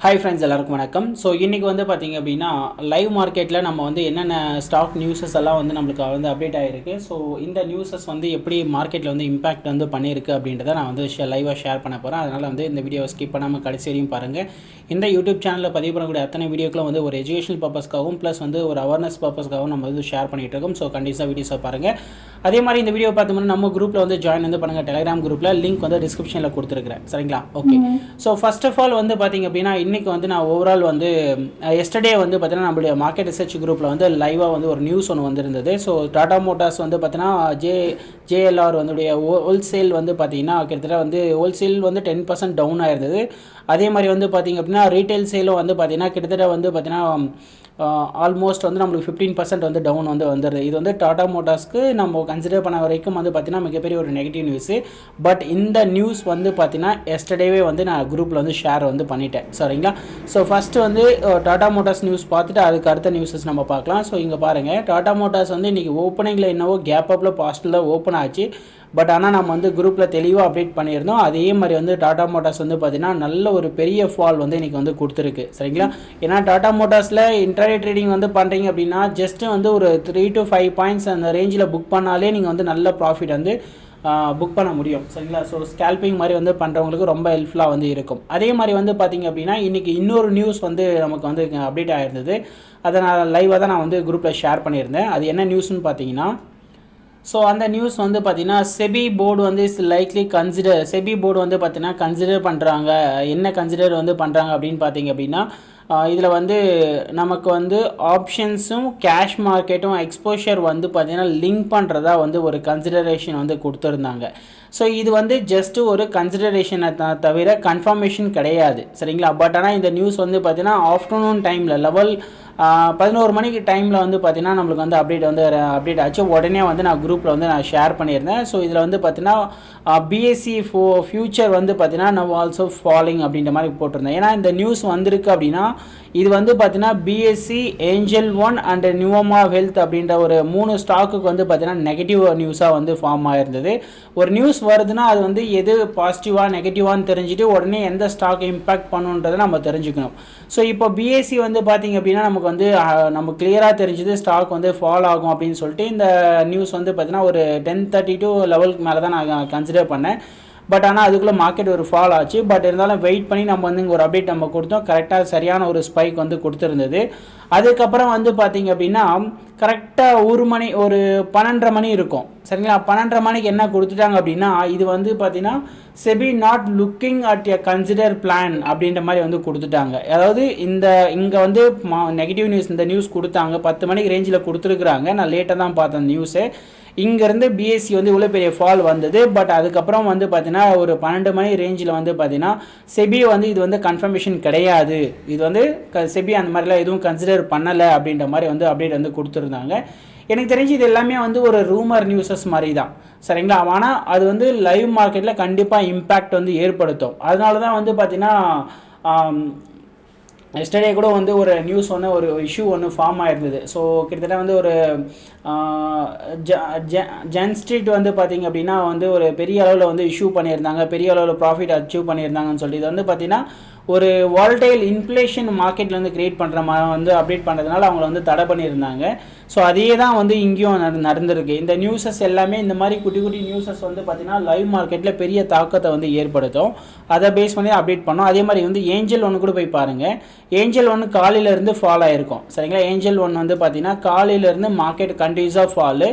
Hi friends, எல்லாருக்கும் வணக்கம். So இன்றைக்கி வந்து பார்த்திங்க அப்படின்னா லைவ் மார்க்கெட்டில் நம்ம வந்து என்னென்ன ஸ்டாக் நியூஸஸ் எல்லாம் வந்து நம்மளுக்கு வந்து அப்டேட் ஆகிருக்கு. ஸோ இந்த நியூஸஸ் வந்து எப்படி மார்க்கெட்டில் வந்து இம்பாக்ட் வந்து பண்ணியிருக்கு அப்படின்றத நான் வந்து லைவாக ஷேர் பண்ண போகிறேன். அதனால் வந்து இந்த வீடியோவை ஸ்கிப் பண்ணாமல் கடைசி வரையும் பாருங்கள். இந்த யூடியூப் சேனலில் பதிவு பண்ணக்கூடிய அத்தனை வீடியோக்களும் வந்து ஒரு எஜுகேஷனல் பர்பஸ்க்காகவும் ப்ளஸ் வந்து ஒரு அவேர்னஸ் பர்பஸ்க்காகவும் நம்ம வந்து ஷேர் பண்ணிகிட்டு இருக்கோம். ஸோ கண்டிப்பாக வீடியோஸை பாருங்கள். அதே மாதிரி இந்த வீடியோ பார்த்தோம்னா நம்ம குரூப்பில் வந்து ஜாயின் வந்து பண்ணுங்கள். டெலிகிராம் குரூப்பில் லிங்க் வந்து டிஸ்கிரிப்ஷனில் கொடுத்துருக்குறேன். சரிங்களா? Okay. So first of all வந்து பார்த்திங்க அப்படின்னா இன்றைக்கி வந்து நான் ஓவரால் வந்து எஸ்டர்டே வந்து பார்த்தீங்கன்னா நம்மளுடைய மார்க்கெட் ரிசர்ச் குரூப்பில் வந்து லைவாக வந்து ஒரு நியூஸ் ஒன்று வந்திருந்தது. ஸோ டாடா மோட்டார்ஸ் வந்து பார்த்தீங்கன்னா ஜேஎல்ஆர் வந்து ஹோல்சேல் வந்து பார்த்தீங்கன்னா கிட்டத்தட்ட வந்து ஹோல்சேல் வந்து 10% டவுன் ஆயிருந்தது. அதே மாதிரி வந்து பார்த்திங்க அப்படின்னா ரீட்டைல் சேலும் வந்து பார்த்திங்கன்னா கிட்டத்தட்ட வந்து பார்த்திங்கன்னா ஆல்மோஸ்ட் வந்து நம்மளுக்கு 15% வந்து டவுன் வந்து வந்துடுது. இது வந்து டாடா மோட்டார்ஸ்க்கு நம்ம கன்சிடர் பண்ண வரைக்கும் வந்து பார்த்திங்கன்னா மிகப்பெரிய ஒரு நெகட்டிவ் நியூஸு. பட் இந்த நியூஸ் வந்து பார்த்திங்கன்னா எஸ்டர்டேவே வந்து நான் குரூப்பில் வந்து ஷேர் வந்து பண்ணிட்டேன். சரிங்களா? ஸோ ஃபஸ்ட்டு வந்து டாடா மோட்டார்ஸ் நியூஸ் பார்த்துட்டு அதுக்கு அடுத்த நியூஸஸ் நம்ம பார்க்கலாம். ஸோ இங்கே பாருங்கள், டாடா மோட்டார்ஸ் வந்து இன்றைக்கி ஓப்பனிங்கில் என்னவோ கேப் அப்பில் பாசிட்டிவில் ஓப்பன் ஆச்சு. பட் ஆனால் நம்ம வந்து குரூப்பில் தெளிவாக அப்டேட் பண்ணியிருந்தோம். அதே மாதிரி வந்து டாடா மோட்டார்ஸ் வந்து பார்த்திங்கன்னா நல்ல ஒரு பெரிய ஃபால் வந்து இன்றைக்கி வந்து கொடுத்துருக்கு. சரிங்களா? ஏன்னா டாடா மோட்டார்ஸில் இன்ட்ராடே ட்ரேடிங் வந்து பண்ணுறீங்க அப்படின்னா ஜஸ்ட்டு வந்து ஒரு 3 to 5 பாயிண்ட்ஸ் அந்த ரேஞ்சில் புக் பண்ணாலே நீங்கள் வந்து நல்ல ப்ராஃபிட் வந்து புக் பண்ண முடியும். சரிங்களா? ஸோ ஸ்கேல்பிங் மாதிரி வந்து பண்ணுறவங்களுக்கு ரொம்ப ஹெல்ப்ஃபுல்லாக வந்து இருக்கும். அதே மாதிரி வந்து பார்த்திங்க அப்படின்னா இன்றைக்கி இன்னொரு நியூஸ் வந்து நமக்கு வந்து அப்டேட் ஆகிருந்தது. அதை நான் லைவாக தான் நான் வந்து குரூப்பில் ஷேர் பண்ணியிருந்தேன். அது என்ன நியூஸ்னு பார்த்தீங்கன்னா, ஸோ அந்த நியூஸ் வந்து பார்த்திங்கன்னா செபி போர்டு வந்து செபி போர்டு வந்து பார்த்திங்கன்னா கன்சிடர் பண்ணுறாங்க. என்ன கன்சிடர் வந்து பண்ணுறாங்க அப்படின்னு பார்த்திங்க அப்படின்னா இதில் வந்து நமக்கு வந்து ஆப்ஷன்ஸும் கேஷ் மார்க்கெட்டும் எக்ஸ்போஷர் வந்து பார்த்திங்கன்னா லிங்க் பண்ணுறதா வந்து ஒரு கன்சிடரேஷன் வந்து கொடுத்துருந்தாங்க. ஸோ இது வந்து ஜஸ்ட்டு ஒரு கன்சிடரேஷனை தவிர கன்ஃபர்மேஷன் கிடையாது. சரிங்களா? பட் ஆனால் இந்த நியூஸ் வந்து பார்த்திங்கன்னா ஆஃப்டர்நூன் டைமில் 11 மணிக்கு டைமில் வந்து பார்த்திங்கன்னா நம்மளுக்கு வந்து அப்டேட் ஆச்சு. உடனே வந்து நான் குரூப்பில் வந்து நான் ஷேர் பண்ணியிருந்தேன். ஸோ இதில் வந்து பார்த்திங்கன்னா பிஎஸ்சி ஃபியூச்சர் வந்து பார்த்திங்கன்னா நவ் ஆல்சோ ஃபாலிங் அப்படின்ற மாதிரி போட்டிருந்தேன். ஏன்னா இந்த நியூஸ் வந்திருக்கு அப்படின்னா இது வந்து பார்த்திங்கன்னா பிஎஸ்சி, ஏஞ்சல் ஒன் அண்ட் நியூவமா ஹெல்த் அப்படின்ற ஒரு 3 ஸ்டாக்குக்கு வந்து பார்த்திங்கன்னா நெகட்டிவ் நியூஸாக வந்து ஃபார்ம் ஆயிருந்தது. ஒரு நியூஸ் வருதுன்னா அது வந்து எது பாசிட்டிவாக நெகட்டிவான்னு தெரிஞ்சுட்டு உடனே எந்த ஸ்டாக் இம்பேக்ட் பண்ணுன்றதை நம்ம தெரிஞ்சுக்கணும். ஸோ இப்போ பிஎஸ்சி வந்து பார்த்திங்க அப்படின்னா நமக்கு வந்து நம்ம கிளியராக தெரிஞ்சது ஸ்டாக் வந்து ஃபால் ஆகும் அப்படின்னு சொல்லிட்டு இந்த நியூஸ் வந்து பார்த்திங்கன்னா ஒரு 10:32 லெவலுக்கு மேலே தான் நான் கன்சிடர் பண்ணேன். பட் ஆனால் அதுக்குள்ளே மார்க்கெட் ஒரு ஃபால் ஆச்சு. பட் இருந்தாலும் வெயிட் பண்ணி நம்ம வந்து இங்கே ஒரு அப்டேட் நம்ம கொடுத்தோம். கரெக்டாக சரியான ஒரு ஸ்பைக் வந்து கொடுத்துருந்தது. அதுக்கப்புறம் வந்து பார்த்திங்க அப்படின்னா கரெக்டாக ஒரு 12:30 மணி இருக்கும். சரிங்களா? 12:30 மணிக்கு என்ன கொடுத்துட்டாங்க அப்படின்னா இது வந்து பார்த்திங்கன்னா SEBI not looking at a consider plan அப்படின்ற மாதிரி வந்து கொடுத்துட்டாங்க. அதாவது இங்கே வந்து நெகட்டிவ் நியூஸ் இந்த நியூஸ் கொடுத்தாங்க 10 மணிக்கு ரேஞ்சில் கொடுத்துருக்குறாங்க. நான் லேட்டாக தான் பார்த்தேன் நியூஸு. இங்கேருந்து பிஎஸ்சி வந்து இவ்வளோ பெரிய ஃபால் வந்தது. பட் அதுக்கப்புறம் வந்து பார்த்தீங்கன்னா ஒரு 12 மணி ரேஞ்சில் வந்து பார்த்தீங்கன்னா செபி வந்து இது வந்து கன்ஃபர்மேஷன் கிடையாது, இது வந்து செபி அந்த மாதிரிலாம் எதுவும் கன்சிடர் பண்ணலை அப்படின்ற மாதிரி வந்து அப்டேட் வந்து கொடுத்துருந்தாங்க. எனக்கு தெரிஞ்சு இது எல்லாமே வந்து ஒரு ரூமர் நியூஸஸ் மாதிரி தான். சரிங்களா? ஆனால் அது வந்து லைவ் மார்க்கெட்டில் கண்டிப்பாக இம்பேக்ட் வந்து ஏற்படுத்தும். அதனால தான் வந்து பார்த்தீங்கன்னா எஸ்டர்டே கூட வந்து ஒரு நியூஸ் ஒரு இஷ்யூ ஃபார்ம் ஆயிருந்தது. ஸோ கிட்டத்தட்ட வந்து ஒரு ஜென் ஸ்ட்ரீட் வந்து பார்த்திங்க அப்படின்னா வந்து ஒரு பெரிய அளவில் வந்து இஷ்யூ பண்ணியிருந்தாங்க, பெரிய அளவில் ப்ராஃபிட் அச்சீவ் பண்ணியிருந்தாங்கன்னு சொல்லி இது வந்து பார்த்திங்கன்னா ஒரு வால்டைல் இன்ஃப்ளேஷன் மார்க்கெட்டில் வந்து கிரியேட் பண்ணுற மாதிரி வந்து அப்டேட் பண்ணுறதுனால அவங்கள வந்து தடை பண்ணியிருந்தாங்க. ஸோ அதே தான் வந்து இங்கேயும் நடந்திருக்கு. இந்த நியூஸஸ் எல்லாமே இந்த மாதிரி குட்டி நியூஸஸ் வந்து பார்த்திங்கன்னா லைவ் மார்க்கெட்டில் பெரிய தாக்கத்தை வந்து ஏற்படுத்தும். அதை பேஸ் பண்ணி அப்டேட் பண்ணோம். அதே மாதிரி வந்து ஏஞ்சல் ஒன்று கூட போய் பாருங்கள். ஏஞ்சல் ஒன்று காலையிலேருந்து ஃபால் ஆகிருக்கும். சரிங்களா? ஏஞ்சல் ஒன்று வந்து பார்த்திங்கன்னா காலையிலேருந்து மார்க்கெட் கண்டினியூஸாக ஃபாலு.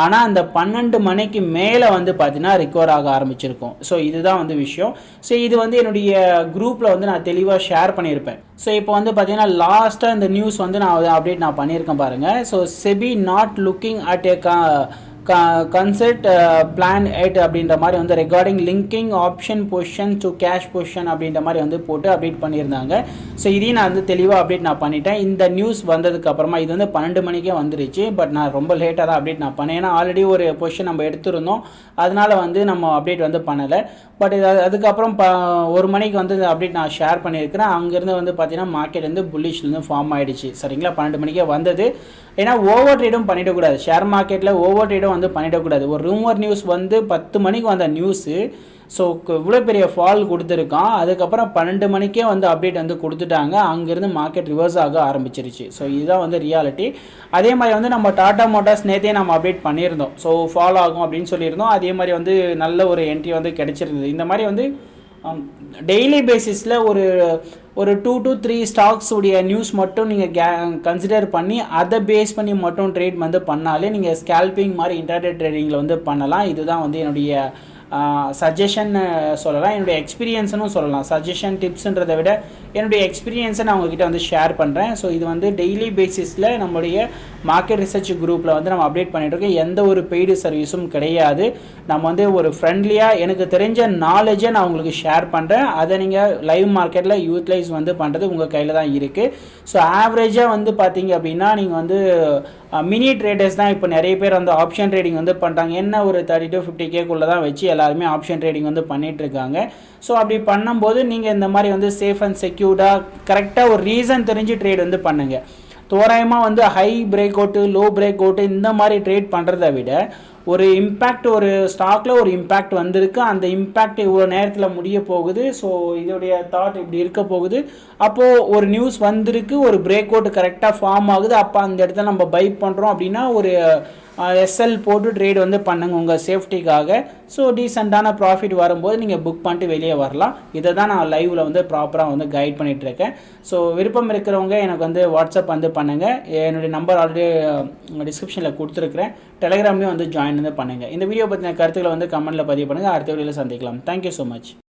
ஆனால் அந்த 12 மணிக்கு மேலே வந்து பார்த்தீங்கன்னா ரிகவர் ஆக ஆரம்பிச்சிருக்கும். ஸோ இதுதான் வந்து விஷயம். ஸோ இது வந்து என்னுடைய குரூப்பில் வந்து நான் தெளிவாக ஷேர் பண்ணியிருப்பேன். ஸோ இப்போ வந்து பார்த்தீங்கன்னா லாஸ்ட்டாக இந்த நியூஸ் வந்து நான் அப்டேட் நான் பண்ணியிருக்கேன் பாருங்கள். So SEBI not looking at A concept plan 8 அப்படின்ற மாதிரி வந்து recording linking option position to cash position அப்படின்ற மாதிரி வந்து போட்டு அப்டேட் பண்ணியிருந்தாங்க. ஸோ இதையும் நான் வந்து தெளிவாக அப்டேட் நான் பண்ணிட்டேன். இந்த நியூஸ் வந்ததுக்கு அப்புறமா இது வந்து 12 மணிக்கே வந்துருச்சு. பட் நான் ரொம்ப லேட்டாக தான் அப்டேட் நான் பண்ணேன். ஏன்னா ஆல்ரெடி ஒரு பொசிஷன் நம்ம எடுத்துருந்தோம், அதனால் வந்து நம்ம அப்டேட் வந்து பண்ணலை. பட் இது அதுக்கப்புறம் 1 மணிக்கு வந்து இந்த அப்டேட் நான் ஷேர் பண்ணியிருக்கிறேன். அங்கேருந்து வந்து பார்த்தீங்கன்னா மார்க்கெட் வந்து புல்லிஷ்லேருந்து ஃபார்ம் ஆகிடுச்சு. சரிங்களா? 12 மணிக்கே வந்தது. ஏன்னா ஓவர் ட்ரேடும் பண்ணிடக்கூடாது. ஷேர் மார்க்கெட்டில் ஓவர் ட்ரேடும் வந்து பண்ணிடக்கூடாது. ஒரு ரூமர் நியூஸ் வந்து 10 மணிக்கு வந்த நியூஸு ஸோ இவ்வளோ பெரிய ஃபால் கொடுத்துருக்கான். அதுக்கப்புறம் 12 மணிக்கே வந்து அப்டேட் வந்து கொடுத்துட்டாங்க. அங்கேருந்து மார்க்கெட் ரிவர்ஸ் ஆக ஆரம்பிச்சிருச்சு. ஸோ இதுதான் வந்து ரியாலிட்டி. அதே மாதிரி வந்து நம்ம டாடா மோட்டார்ஸ் நேற்றே நம்ம அப்டேட் பண்ணியிருந்தோம். ஸோ ஃபால் ஆகும் அப்படின்னு சொல்லியிருந்தோம். அதே மாதிரி வந்து நல்ல ஒரு என்ட்ரி வந்து கிடச்சிருந்தது. இந்த மாதிரி வந்து டெய்லி பேசிஸில் ஒரு 2 to 3 ஸ்டாக்ஸ் உடைய நியூஸ் மட்டும் நீங்கள் கன்சிடர் பண்ணி அதை பேஸ் பண்ணி மட்டும் ட்ரேட் வந்து பண்ணாலே நீங்கள் ஸ்கேல்பிங் மாதிரி இன்டர்டே ட்ரேடிங்கில் வந்து பண்ணலாம். இதுதான் வந்து என்னுடைய சஜஷன் சொல்லலாம், என்னுடைய எக்ஸ்பீரியன்ஸ்னு சொல்லலாம். சஜஷன் டிப்ஸுன்றதை விட என்னுடைய எக்ஸ்பீரியன்ஸை நான் உங்ககிட்ட வந்து ஷேர் பண்ணுறேன். ஸோ இது வந்து டெய்லி பேசிஸில் நம்மளுடைய மார்க்கெட் ரிசர்ச் குரூப்பில் வந்து நம்ம அப்டேட் பண்ணிகிட்ருக்கோம். எந்த ஒரு பெய்டு சர்வீஸும் கிடையாது. நம்ம வந்து ஒரு ஃப்ரெண்ட்லியாக எனக்கு தெரிஞ்ச நாலேஜை நான் உங்களுக்கு ஷேர் பண்ணுறேன். அதை நீங்கள் லைவ் மார்க்கெட்டில் யூட்டிலைஸ் வந்து பண்ணுறது உங்கள் கையில் தான் இருக்குது. ஸோ ஆவரேஜாக வந்து பார்த்தீங்க அப்படின்னா நீங்கள் வந்து மினி ட்ரேடர்ஸ் தான் இப்போ நிறைய பேர் வந்து ஆப்ஷன் ட்ரேடிங் வந்து பண்ணுறாங்க. என்ன ஒரு 30 to 50K தான் வச்சு எல்லாருமே ஆப்ஷன் ட்ரேடிங் வந்து பண்ணிகிட்ருக்காங்க. ஸோ அப்படி பண்ணும்போது நீங்கள் இந்த மாதிரி வந்து சேஃப் அண்ட் செக்யூர்டாக கரெக்டாக ஒரு ரீசன் தெரிஞ்சு ட்ரேட் வந்து பண்ணுங்கள். தோராயமாக வந்து high break out low break out இந்த மாதிரி ட்ரேட் பண்ணுறதை விட ஒரு இம்பேக்ட், ஒரு ஸ்டாக்கில் ஒரு இம்பேக்ட் வந்திருக்கு, அந்த இம்பேக்ட் இவ்வளோ நேரத்தில் முடிய போகுது, ஸோ இதோடைய தாட் இப்படி இருக்க போகுது, அப்போது ஒரு நியூஸ் வந்திருக்கு, ஒரு பிரேக் அவுட் கரெக்டாக ஃபார்ம் ஆகுது, அப்போ அந்த இடத்துல நம்ம பை பண்ணுறோம் அப்படின்னா ஒரு எஸ்எல் போட்டு ட்ரேட் வந்து பண்ணுங்க உங்கள் சேஃப்டிக்காக. ஸோ டீசெண்டான ப்ராஃபிட் வரும்போது நீங்கள் புக் பண்ணிட்டு வெளியே வரலாம். இதை தான் நான் லைவில் வந்து ப்ராப்பராக வந்து கைட் பண்ணிகிட்ருக்கேன். ஸோ விருப்பம் இருக்கிறவங்க எனக்கு வந்து வாட்ஸ்அப் வந்து பண்ணுங்கள். என்னுடைய நம்பர் ஆல்ரெடி டிஸ்கிரிப்ஷனில் கொடுத்துருக்குறேன். டெலிகிராம்லேயும் வந்து ஜாயின் வந்து பண்ணுங்கள். இந்த வீடியோ பற்றின கருத்துக்களை வந்து கமெண்ட்டில் பதிவு பண்ணுங்கள். அடுத்த வீடியோவில் சந்திக்கலாம். Thank you so much.